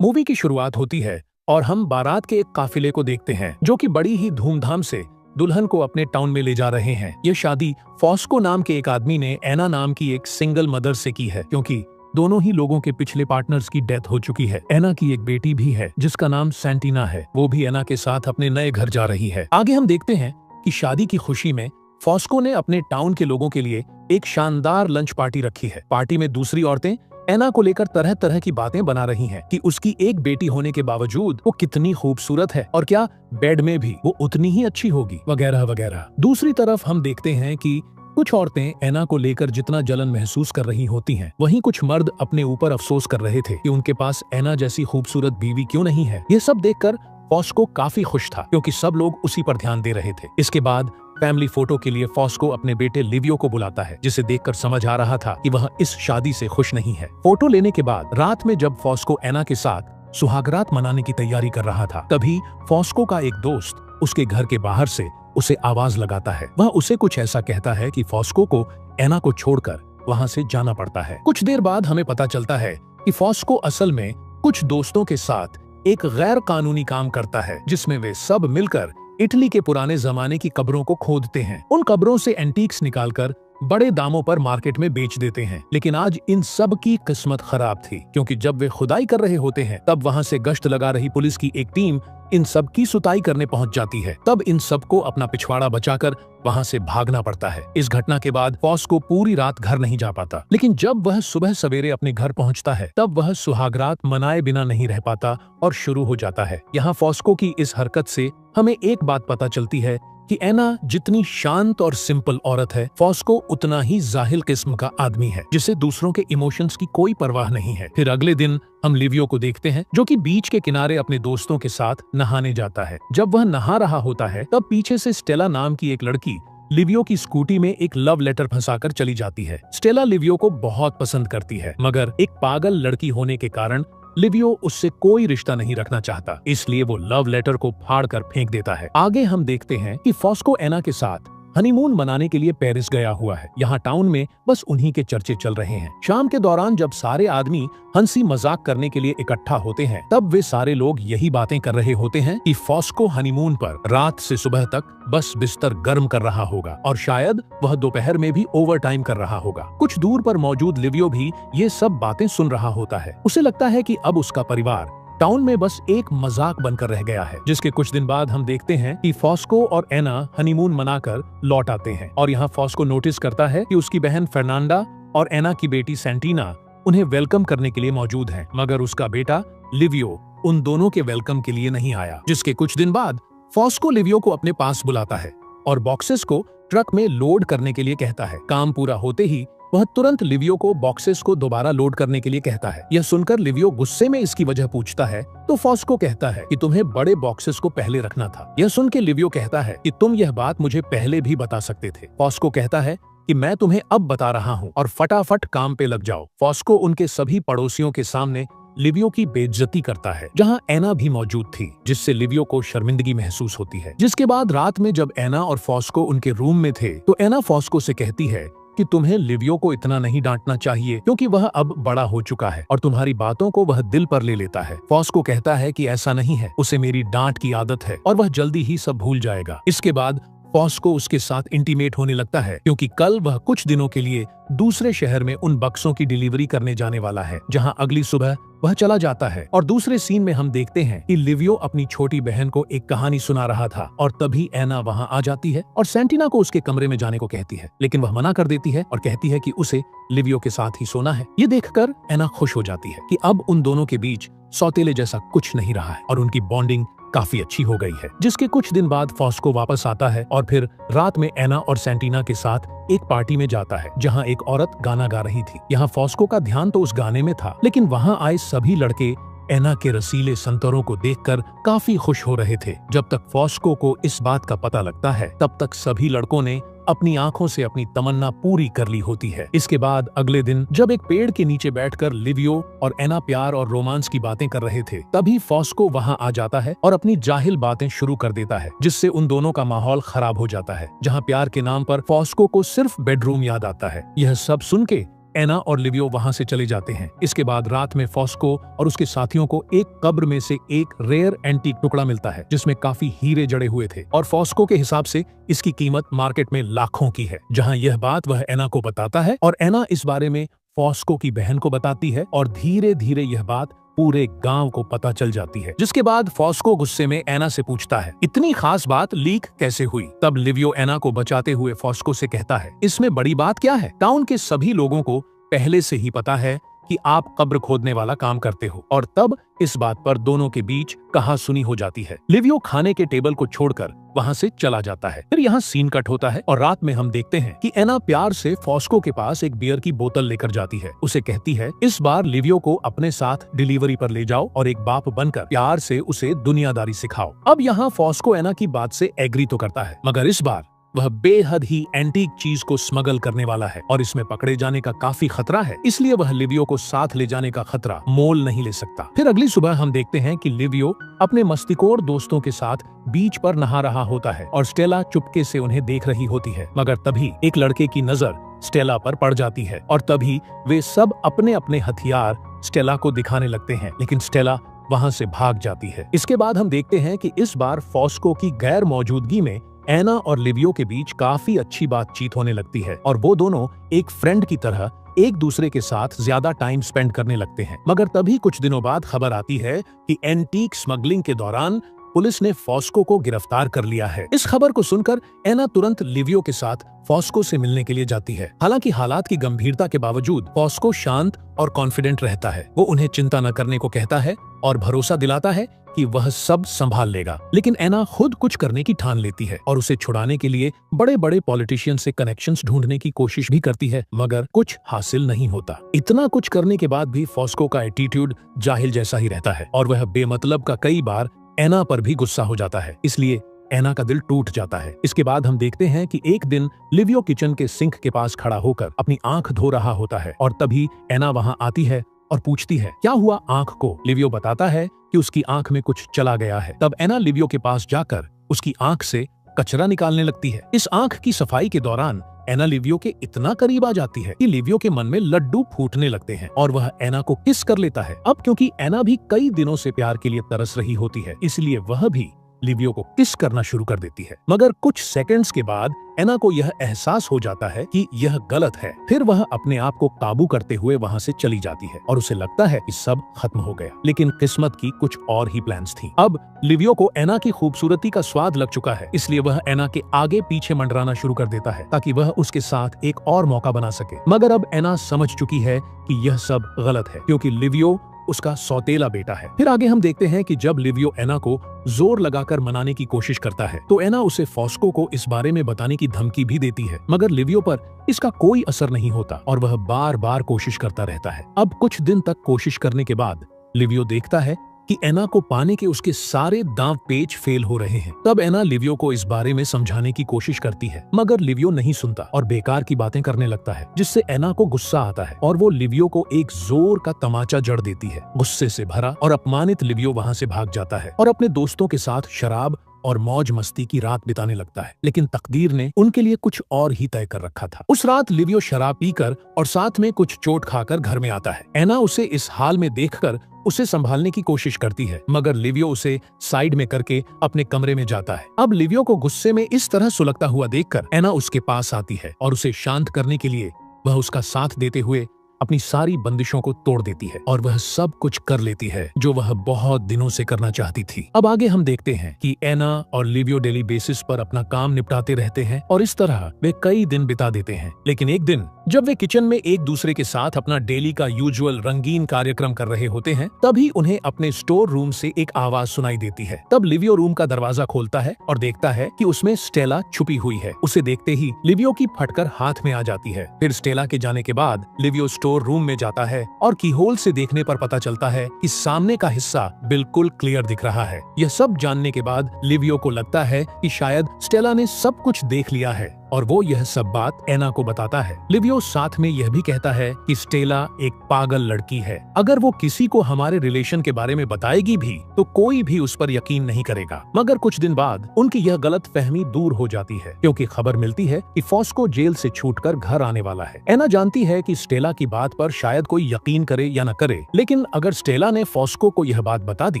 Movie की शुरुआत होती है और हम बारात के एक काफिले को देखते हैं जो कि बड़ी ही धूमधाम से दुल्हन को अपने टाउन में ले जा रहे हैं। ये शादी फॉस्को नाम के एक आदमी ने एना नाम की एक सिंगल मदर से की है, क्योंकि दोनों ही लोगों के पिछले पार्टनर्स की डेथ हो चुकी है। एना की एक बेटी भी है जिसका नाम सैंटिना है, वो भी एना के साथ अपने नए घर जा रही है। आगे हम देखते हैं कि शादी की खुशी में फॉस्को ने अपने टाउन के लोगों के लिए एक शानदार लंच पार्टी रखी है। पार्टी में दूसरी औरतें एना को लेकर तरह तरह की बातें बना रही हैं कि उसकी एक बेटी होने के बावजूद वो कितनी खूबसूरत है और क्या बेड में भी वो उतनी ही अच्छी होगी, वगैरह वगैरह। दूसरी तरफ हम देखते हैं कि कुछ औरतें एना को लेकर जितना जलन महसूस कर रही होती हैं, वहीं कुछ मर्द अपने ऊपर अफसोस कर रहे थे कि उनके पास एना जैसी खूबसूरत बीवी क्यों नहीं है। ये सब देखकर फॉस्को काफी खुश था, क्योंकि सब लोग उसी पर ध्यान दे रहे थे। इसके बाद फैमिली फोटो के लिए फॉस्को अपने बेटे लिवियो को बुलाता है, जिसे देखकर समझ आ रहा था कि वह इस शादी से खुश नहीं है। फोटो लेने के बाद रात में जब फॉस्को एना के साथ सुहागरात मनाने की तैयारी कर रहा था, तभी फॉस्को का एक दोस्त उसके घर के बाहर से उसे आवाज लगाता है। वह उसे कुछ ऐसा कहता है कि फॉस्को को एना को छोड़कर वहां से जाना पड़ता है। कुछ देर बाद हमें पता चलता है कि फॉस्को असल में कुछ दोस्तों के साथ एक गैर कानूनी काम करता है, जिसमें वे सब मिलकर इटली के पुराने जमाने की कब्रों को खोदते हैं। उन कब्रों से एंटीक्स निकालकर बड़े दामों पर मार्केट में बेच देते हैं। लेकिन आज इन सब की किस्मत खराब थी, क्योंकि जब वे खुदाई कर रहे होते हैं तब वहां से गश्त लगा रही पुलिस की एक टीम इन सब की सुताई करने पहुंच जाती है। तब इन सबको अपना पिछवाड़ा बचाकर वहां से भागना पड़ता है। इस घटना के बाद फॉस्को पूरी रात घर नहीं जा पाता, लेकिन जब वह सुबह सवेरे अपने घर पहुंचता है तब वह सुहागरात मनाए बिना नहीं रह पाता और शुरू हो जाता है। यहाँ फॉस्को की इस हरकत से हमें एक बात पता चलती है कि एना जितनी शांत और सिंपल औरत है, फॉस्को उतना ही जाहिल किस्म का आदमी है, जिसे दूसरों के इमोशंस की कोई परवाह नहीं है। फिर अगले दिन हम लिवियो को देखते हैं, जो कि बीच के किनारे अपने दोस्तों के साथ नहाने जाता है। जब वह नहा रहा होता है तब पीछे से स्टेला नाम की एक लड़की लिवियो की स्कूटी में एक लव लेटर फंसाकर चली जाती है। स्टेला लिवियो को बहुत पसंद करती है, मगर एक पागल लड़की होने के कारण लिवियो उससे कोई रिश्ता नहीं रखना चाहता, इसलिए वो लव लेटर को फाड़ कर फेंक देता है। आगे हम देखते हैं कि फॉस्को एना के साथ हनीमून मनाने के लिए पेरिस गया हुआ है। यहाँ टाउन में बस उन्हीं के चर्चे चल रहे हैं। शाम के दौरान जब सारे आदमी हंसी मजाक करने के लिए इकट्ठा होते हैं, तब वे सारे लोग यही बातें कर रहे होते हैं कि फॉस्को हनीमून पर रात से सुबह तक बस बिस्तर गर्म कर रहा होगा और शायद वह दोपहर में भी ओवर टाइम कर रहा होगा। कुछ दूर पर मौजूद लिवियो भी ये सब बातें सुन रहा होता है। उसे लगता है कि अब उसका परिवार टाउन में बस एक मजाक बनकर रह गया है। जिसके कुछ दिन बाद हम देखते हैं कि फॉस्को और एना हनीमून मनाकर लौट आते हैं और यहाँ फॉस्को नोटिस करता है कि उसकी बहन फर्नांडा और एना की बेटी सैंटिना उन्हें वेलकम करने के लिए मौजूद हैं, मगर उसका बेटा लिवियो उन दोनों के वेलकम के लिए नहीं आया। जिसके कुछ दिन बाद फॉस्को लिवियो को अपने पास बुलाता है और बॉक्सेस को ट्रक में लोड करने के लिए कहता है। काम पूरा होते ही वह तुरंत लिवियो को बॉक्सेस को दोबारा लोड करने के लिए कहता है। यह सुनकर लिवियो गुस्से में इसकी वजह पूछता है, तो फॉस्को कहता है कि तुम्हें बड़े बॉक्सेस को पहले रखना था। यह सुन के लिवियो कहता है कि तुम यह बात मुझे पहले भी बता सकते थे। फॉस्को कहता है कि मैं तुम्हें अब बता रहा हूँ और फटाफट काम पे लग जाओ। फॉस्को उनके सभी पड़ोसियों के सामने लिवियो की बेइज्जती करता है, जहां एना भी मौजूद थी, जिससे लिवियो को शर्मिंदगी महसूस होती है। जिसके बाद रात में जब एना और फॉस्को उनके रूम में थे, तो एना फॉस्को से कहती है कि तुम्हें लिवियो को इतना नहीं डांटना चाहिए, क्योंकि वह अब बड़ा हो चुका है और तुम्हारी बातों को वह दिल पर ले लेता है। फॉस्को कहता है कि ऐसा नहीं है, उसे मेरी डांट की आदत है और वह जल्दी ही सब भूल जाएगा। इसके बाद फॉस्को उसके साथ इंटीमेट होने लगता है, क्योंकि कल वह कुछ दिनों के लिए दूसरे शहर में उन बक्सों की डिलीवरी करने जाने वाला है, जहां अगली सुबह वह चला जाता है। और दूसरे सीन में हम देखते हैं कि लिवियो अपनी छोटी बहन को एक कहानी सुना रहा था और तभी एना वहां आ जाती है और सैंटिना को उसके कमरे में जाने को कहती है, लेकिन वह मना कर देती है और कहती है कि उसे लिवियो के साथ ही सोना है। ये देखकर एना खुश हो जाती है कि अब उन दोनों के बीच सौतेले जैसा कुछ नहीं रहा है और उनकी बॉन्डिंग काफी अच्छी हो गई है। जिसके कुछ दिन बाद फॉस्को वापस आता है और फिर रात में एना और सैंटिना के साथ एक पार्टी में जाता है, जहां एक औरत गाना गा रही थी। यहाँ फॉस्को का ध्यान तो उस गाने में था, लेकिन वहां आए सभी लड़के एना के रसीले संतरों को देखकर काफी खुश हो रहे थे। जब तक फॉस्को को इस बात का पता लगता है, तब तक सभी लड़कों ने अपनी आंखों से अपनी तमन्ना पूरी कर ली होती है। इसके बाद अगले दिन जब एक पेड़ के नीचे बैठकर लिवियो और एना प्यार और रोमांस की बातें कर रहे थे, तभी फॉस्को वहां आ जाता है और अपनी जाहिल बातें शुरू कर देता है, जिससे उन दोनों का माहौल खराब हो जाता है। जहां प्यार के नाम पर फॉस्को को सिर्फ बेडरूम याद आता है। यह सब सुन के एना और लिवियो वहां से चले जाते हैं। इसके बाद रात में फॉस्को और उसके साथियों को एक कब्र में से एक रेयर एंटीक टुकड़ा मिलता है जिसमें काफी हीरे जड़े हुए थे और फॉस्को के हिसाब से इसकी कीमत मार्केट में लाखों की है। जहां यह बात वह एना को बताता है और एना इस बारे में फॉस्को की बहन को बताती है और धीरे धीरे यह बात पूरे गांव को पता चल जाती है। जिसके बाद फॉस्को गुस्से में एना से पूछता है इतनी खास बात लीक कैसे हुई। तब लिवियो एना को बचाते हुए फॉस्को से कहता है इसमें बड़ी बात क्या है, टाउन के सभी लोगों को पहले से ही पता है कि आप कब्र खोदने वाला काम करते हो। और तब इस बात पर दोनों के बीच कहासुनी हो जाती है। लिवियो खाने के टेबल को छोड़कर वहां से चला जाता है। फिर यहाँ सीन कट होता है और रात में हम देखते हैं कि एना प्यार से फॉस्को के पास एक बियर की बोतल लेकर जाती है। उसे कहती है इस बार लिवियो को अपने साथ डिलीवरी पर ले जाओ और एक बाप बनकर प्यार से उसे दुनियादारी सिखाओ। अब यहाँ फॉस्को एना की बात से एग्री तो करता है, मगर इस बार वह बेहद ही एंटीक चीज को स्मगल करने वाला है और इसमें पकड़े जाने का काफी खतरा है, इसलिए वह लिवियो को साथ ले जाने का खतरा मोल नहीं ले सकता। फिर अगली सुबह हम देखते हैं कि लिवियो अपने मस्तिखोर दोस्तों के साथ बीच पर नहा रहा होता है और स्टेला चुपके से उन्हें देख रही होती है, मगर तभी एक लड़के की नजर स्टेला पर पड़ जाती है और तभी वे सब अपने अपने हथियार स्टेला को दिखाने लगते हैं, लेकिन स्टेला वहां से भाग जाती है। इसके बाद हम देखते हैं कि इस बार फॉस्को की गैर मौजूदगी में एना और लिवियो के बीच काफी अच्छी बातचीत होने लगती है और वो दोनों एक फ्रेंड की तरह एक दूसरे के साथ ज्यादा टाइम स्पेंड करने लगते हैं। मगर तभी कुछ दिनों बाद खबर आती है कि एंटीक स्मगलिंग के दौरान पुलिस ने फॉस्को को गिरफ्तार कर लिया है। इस खबर को सुनकर एना तुरंत लिवियो के साथ फॉस्को से मिलने के लिए जाती है। हालांकि हालात की गंभीरता के बावजूद फॉस्को शांत और कॉन्फिडेंट रहता है। वो उन्हें चिंता न करने को कहता है और भरोसा दिलाता है कि वह सब संभाल लेगा। लेकिन एना खुद कुछ करने की ठान लेती है और उसे छुड़ाने के लिए बड़े बड़े पॉलिटिशियन से कनेक्शंस ढूंढने की कोशिश भी करती है, मगर कुछ हासिल नहीं होता। इतना कुछ करने के बाद भी फॉस्को का एटीट्यूड जाहिल जैसा ही रहता है और वह बेमतलब का कई बार एना पर भी गुस्सा हो जाता है, इसलिए एना का दिल टूट जाता है। इसके बाद हम देखते हैं कि एक दिन लिवियो किचन के सिंक के पास खड़ा होकर अपनी आंख धो रहा होता है और तभी एना वहां आती है और पूछती है क्या हुआ आंख को। लिवियो बताता है कि उसकी आंख में कुछ चला गया है। तब एना लिवियो के पास जाकर उसकी आंख से कचरा निकालने लगती है। इस आंख की सफाई के दौरान एना लिवियो के इतना करीब आ जाती है कि लिवियो के मन में लड्डू फूटने लगते हैं और वह एना को किस कर लेता है। अब क्योंकि एना भी कई दिनों से प्यार के लिए तरस रही होती है, इसलिए वह भी लिवियो को किस करना शुरू कर देती है। मगर कुछ सेकंड्स के बाद एना को यह एहसास हो जाता है कि यह गलत है। फिर वह अपने आप को काबू करते हुए वहां से चली जाती है और उसे लगता है कि सब खत्म हो गया, लेकिन किस्मत की कुछ और ही प्लान्स थी। अब लिवियो को एना की खूबसूरती का स्वाद लग चुका है, इसलिए वह एना के आगे पीछे मंडराना शुरू कर देता है ताकि वह उसके साथ एक और मौका बना सके। मगर अब एना समझ चुकी है कि यह सब गलत है क्योंकि लिवियो उसका सौतेला बेटा है। फिर आगे हम देखते हैं कि जब लिवियो एना को जोर लगाकर मनाने की कोशिश करता है तो एना उसे फॉस्को को इस बारे में बताने की धमकी भी देती है, मगर लिवियो पर इसका कोई असर नहीं होता और वह बार बार कोशिश करता रहता है। अब कुछ दिन तक कोशिश करने के बाद लिवियो देखता है कि एना को पाने के उसके सारे दांव पेच फेल हो रहे हैं। तब एना लिवियो को इस बारे में समझाने की कोशिश करती है, मगर लिवियो नहीं सुनता और बेकार की बातें करने लगता है, जिससे एना को गुस्सा आता है और वो लिवियो को एक जोर का तमाचा जड़ देती है। गुस्से से भरा और अपमानित लिवियो वहां से भाग जाता है और अपने दोस्तों के साथ शराब और मौज मस्ती की रात बिताने लगता है। लेकिन तकदीर ने उनके लिए कुछ और ही तय कर रखा था। उस रात लिवियो शराब पीकर और साथ में कुछ चोट खाकर घर में आता है। एना उसे इस हाल में देखकर उसे संभालने की कोशिश करती है, मगर लिवियो उसे साइड में करके अपने कमरे में जाता है। अब लिवियो को गुस्से में इस तरह सुलगता हुआ देखकर एना उसके पास आती है और उसे शांत करने के लिए वह उसका साथ देते हुए अपनी सारी बंदिशों को तोड़ देती है और वह सब कुछ कर लेती है जो वह बहुत दिनों से करना चाहती थी। अब आगे हम देखते हैं कि एना और लिवियो डेली बेसिस पर अपना काम निपटाते रहते हैं और इस तरह वे कई दिन बिता देते हैं। लेकिन एक दिन जब वे किचन में एक दूसरे के साथ अपना डेली का यूजुअल रंगीन कार्यक्रम कर रहे होते हैं, तभी उन्हें अपने स्टोर रूम से एक आवाज सुनाई देती है। तब लिवियो रूम का दरवाजा खोलता है और देखता है कि उसमें स्टेला छुपी हुई है। उसे देखते ही लिवियो की फटकर हाथ में आ जाती है। फिर स्टेला के जाने के बाद लिवियो स्टोर रूम में जाता है और कीहोल से देखने पर पता चलता है कि सामने का हिस्सा बिल्कुल क्लियर दिख रहा है। यह सब जानने के बाद लिवियो को लगता है कि शायद स्टेला ने सब कुछ देख लिया है और वो यह सब बात एना को बताता है। लिवियो साथ में यह भी कहता है कि स्टेला एक पागल लड़की है, अगर वो किसी को हमारे रिलेशन के बारे में बताएगी भी तो कोई भी उस पर यकीन नहीं करेगा। मगर कुछ दिन बाद उनकी यह गलत फहमी दूर हो जाती है, क्योंकि खबर मिलती है कि फॉस्को जेल से छूटकर घर आने वाला है। एना जानती है कि स्टेला की बात पर शायद कोई यकीन करे या न करे, लेकिन अगर स्टेला ने फॉस्को को यह बात बता दी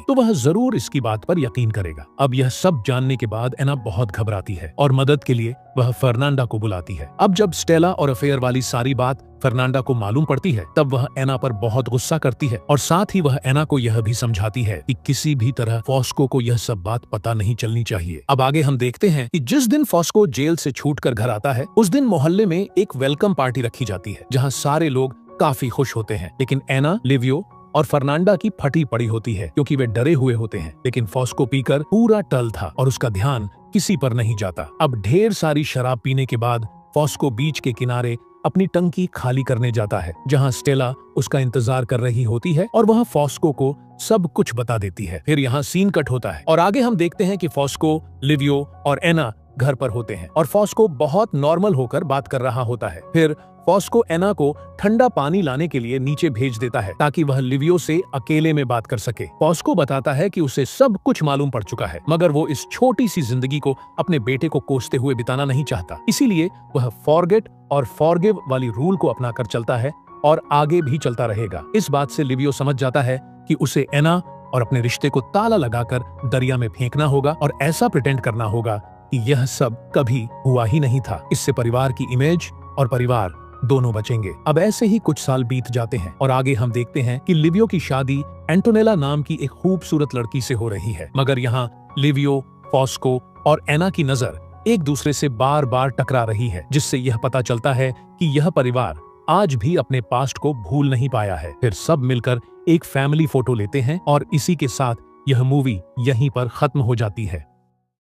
तो वह जरूर इसकी बात पर यकीन करेगा। अब यह सब जानने के बाद एना बहुत घबराती है और मदद के लिए वह फर्नांडा को बुलाती है। अब जब स्टेला और अफेयर वाली सारी बात फर्नांडा को मालूम पड़ती है तब वह एना पर बहुत गुस्सा करती है और साथ ही वह एना को यह भी समझाती है कि किसी भी तरह फॉस्को को यह सब बात पता नहीं चलनी चाहिए। अब आगे हम देखते हैं कि जिस दिन फॉस्को जेल से छूटकर घर आता है उस दिन मोहल्ले में एक वेलकम पार्टी रखी जाती है, जहाँ सारे लोग काफी खुश होते हैं। लेकिन एना, लिवियो और फर्नांडा की फटी पड़ी होती है, क्योंकि वे डरे हुए होते हैं। लेकिन फॉस्को पीकर पूरा टल था और उसका ध्यान किसी पर नहीं जाता। अब ढेर सारी शराब पीने के बाद फॉस्को बीच के किनारे अपनी टंकी खाली करने जाता है, जहां स्टेला उसका इंतजार कर रही होती है और वह फॉस्को को सब कुछ बता देती है। फिर यहाँ सीन कट होता है और आगे हम देखते हैं कि फॉस्को, लिवियो और एना घर पर होते हैं और फॉस्को बहुत नॉर्मल होकर बात कर रहा होता है। फिर फॉस्को एना को ठंडा पानी लाने के लिए नीचे भेज देता है ताकि वह लिवियो से अकेले में बात कर सके। फॉस्को बताता है कि उसे सब कुछ मालूम पड़ चुका है, मगर वो इस छोटी सी जिंदगी को अपने बेटे को कोसते हुए बिताना नहीं चाहता। इसीलिए वह फॉरगेट और फॉरगिव वाली रूल को अपनाकर चलता है और आगे भी चलता रहेगा। इस बात से लिवियो समझ जाता है कि उसे एना और अपने रिश्ते को ताला लगाकर दरिया में फेंकना होगा और ऐसा प्रिटेंड करना होगा कि यह सब कभी हुआ ही नहीं था। इससे परिवार की इमेज और परिवार दोनों बचेंगे। अब ऐसे ही कुछ साल बीत जाते हैं और आगे हम देखते हैं कि लिवियो की शादी एंटोनेला नाम की एक खूबसूरत लड़की से हो रही है। मगर यहाँ लिवियो, फॉस्को और एना की नजर एक दूसरे से बार बार टकरा रही है, जिससे यह पता चलता है कि यह परिवार आज भी अपने पास्ट को भूल नहीं पाया है। फिर सब मिलकर एक फैमिली फोटो लेते हैं और इसी के साथ यह मूवी यहीं पर खत्म हो जाती है।